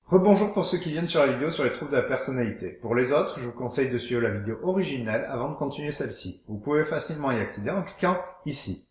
Rebonjour pour ceux qui viennent sur la vidéo sur les troubles de la personnalité. Pour les autres, je vous conseille de suivre la vidéo originelle avant de continuer celle-ci. Vous pouvez facilement y accéder en cliquant ici.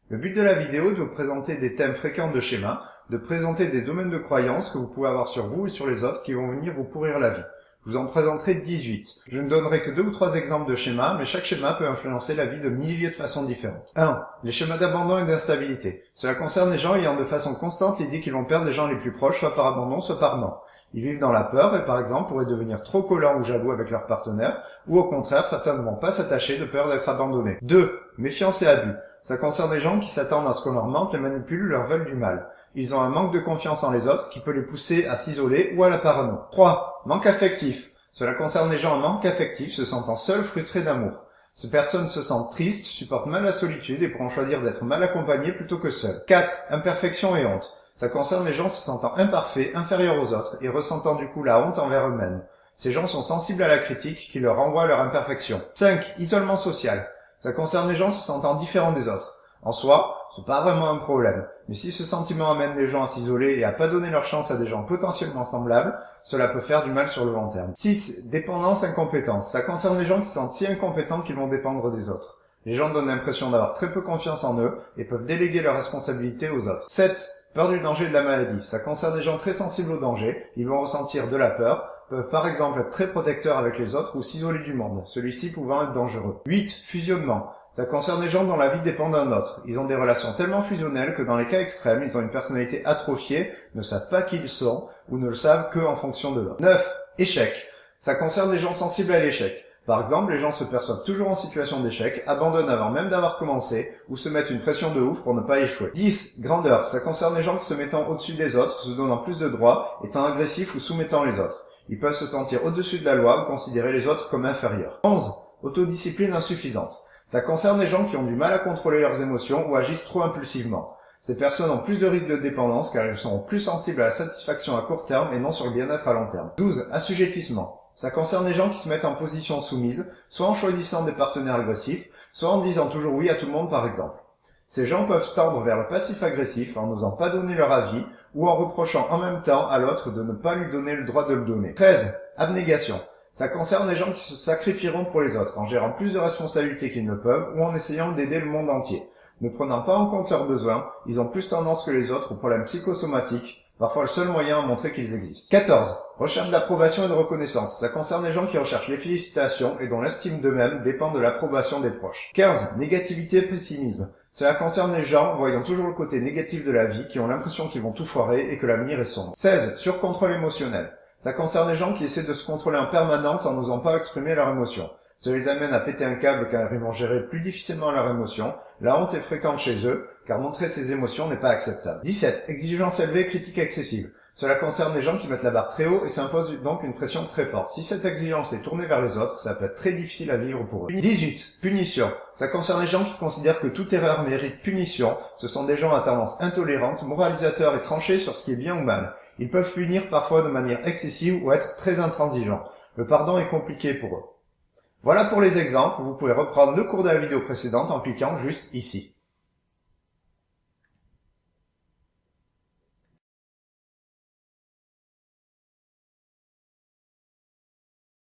Le but de la vidéo est de vous présenter des thèmes fréquents de schémas, de présenter des domaines de croyances que vous pouvez avoir sur vous et sur les autres qui vont venir vous pourrir la vie. Je vous en présenterai 18. Je ne donnerai que 2 ou 3 exemples de schémas, mais chaque schéma peut influencer la vie de milliers de façons différentes. 1. Les schémas d'abandon et d'instabilité. Cela concerne les gens ayant de façon constante l'idée qu'ils vont perdre les gens les plus proches, soit par abandon, soit par mort. Ils vivent dans la peur et par exemple pourraient devenir trop collants ou jaloux avec leur partenaire, ou au contraire, certains ne vont pas s'attacher de peur d'être abandonnés. 2. Méfiance et abus. Ça concerne les gens qui s'attendent à ce qu'on leur mente, les manipule ou leur veulent du mal. Ils ont un manque de confiance en les autres qui peut les pousser à s'isoler ou à la parano. 3. Manque affectif. Cela concerne les gens en manque affectif, se sentant seuls, frustrés d'amour. Ces personnes se sentent tristes, supportent mal la solitude et pourront choisir d'être mal accompagnées plutôt que seules. 4. Imperfection et honte. Ça concerne les gens se sentant imparfaits, inférieurs aux autres et ressentant du coup la honte envers eux-mêmes. Ces gens sont sensibles à la critique qui leur renvoie à leur imperfection. 5. Isolement social. Ça concerne les gens se sentant différents des autres. En soi, c'est pas vraiment un problème. Mais si ce sentiment amène les gens à s'isoler et à pas donner leur chance à des gens potentiellement semblables, cela peut faire du mal sur le long terme. 6. Dépendance, incompétence. Ça concerne les gens qui se sentent si incompétents qu'ils vont dépendre des autres. Les gens donnent l'impression d'avoir très peu confiance en eux et peuvent déléguer leurs responsabilités aux autres. 7. Peur du danger et de la maladie. Ça concerne les gens très sensibles au danger. Ils vont ressentir de la peur, peuvent par exemple être très protecteurs avec les autres ou s'isoler du monde, celui-ci pouvant être dangereux. 8. Fusionnement. Ça concerne les gens dont la vie dépend d'un autre. Ils ont des relations tellement fusionnelles que dans les cas extrêmes, ils ont une personnalité atrophiée, ne savent pas qui ils sont, ou ne le savent que en fonction de l'autre. 9. Échec. Ça concerne les gens sensibles à l'échec. Par exemple, les gens se perçoivent toujours en situation d'échec, abandonnent avant même d'avoir commencé, ou se mettent une pression de ouf pour ne pas échouer. 10. Grandeur. Ça concerne les gens qui se mettant au-dessus des autres, se donnant plus de droits, étant agressifs ou soumettant les autres. Ils peuvent se sentir au-dessus de la loi ou considérer les autres comme inférieurs. 11. Autodiscipline insuffisante. Ça concerne les gens qui ont du mal à contrôler leurs émotions ou agissent trop impulsivement. Ces personnes ont plus de risques de dépendance car elles sont plus sensibles à la satisfaction à court terme et non sur le bien-être à long terme. 12. Assujettissement. Ça concerne les gens qui se mettent en position soumise, soit en choisissant des partenaires agressifs, soit en disant toujours oui à tout le monde par exemple. Ces gens peuvent tendre vers le passif-agressif en n'osant pas donner leur avis ou en reprochant en même temps à l'autre de ne pas lui donner le droit de le donner. 13. Abnégation. Ça concerne les gens qui se sacrifieront pour les autres, en gérant plus de responsabilités qu'ils ne peuvent, ou en essayant d'aider le monde entier. Ne prenant pas en compte leurs besoins, ils ont plus tendance que les autres aux problèmes psychosomatiques, parfois le seul moyen à montrer qu'ils existent. 14. Recherche d'approbation et de reconnaissance. Ça concerne les gens qui recherchent les félicitations et dont l'estime d'eux-mêmes dépend de l'approbation des proches. 15. Négativité et pessimisme. Cela concerne les gens voyant toujours le côté négatif de la vie, qui ont l'impression qu'ils vont tout foirer et que l'avenir est sombre. 16. Surcontrôle émotionnel. Ça concerne les gens qui essaient de se contrôler en permanence en n'osant pas exprimer leurs émotions. Cela les amène à péter un câble car ils vont gérer plus difficilement leurs émotions. La honte est fréquente chez eux, car montrer ses émotions n'est pas acceptable. 17. Exigence élevée, critique excessive. Cela concerne les gens qui mettent la barre très haut et s'imposent donc une pression très forte. Si cette exigence est tournée vers les autres, ça peut être très difficile à vivre pour eux. 18. Punition. Ça concerne les gens qui considèrent que toute erreur mérite punition. Ce sont des gens à tendance intolérante, moralisateurs et tranchés sur ce qui est bien ou mal. Ils peuvent punir parfois de manière excessive ou être très intransigeants. Le pardon est compliqué pour eux. Voilà pour les exemples. Vous pouvez reprendre le cours de la vidéo précédente en cliquant juste ici.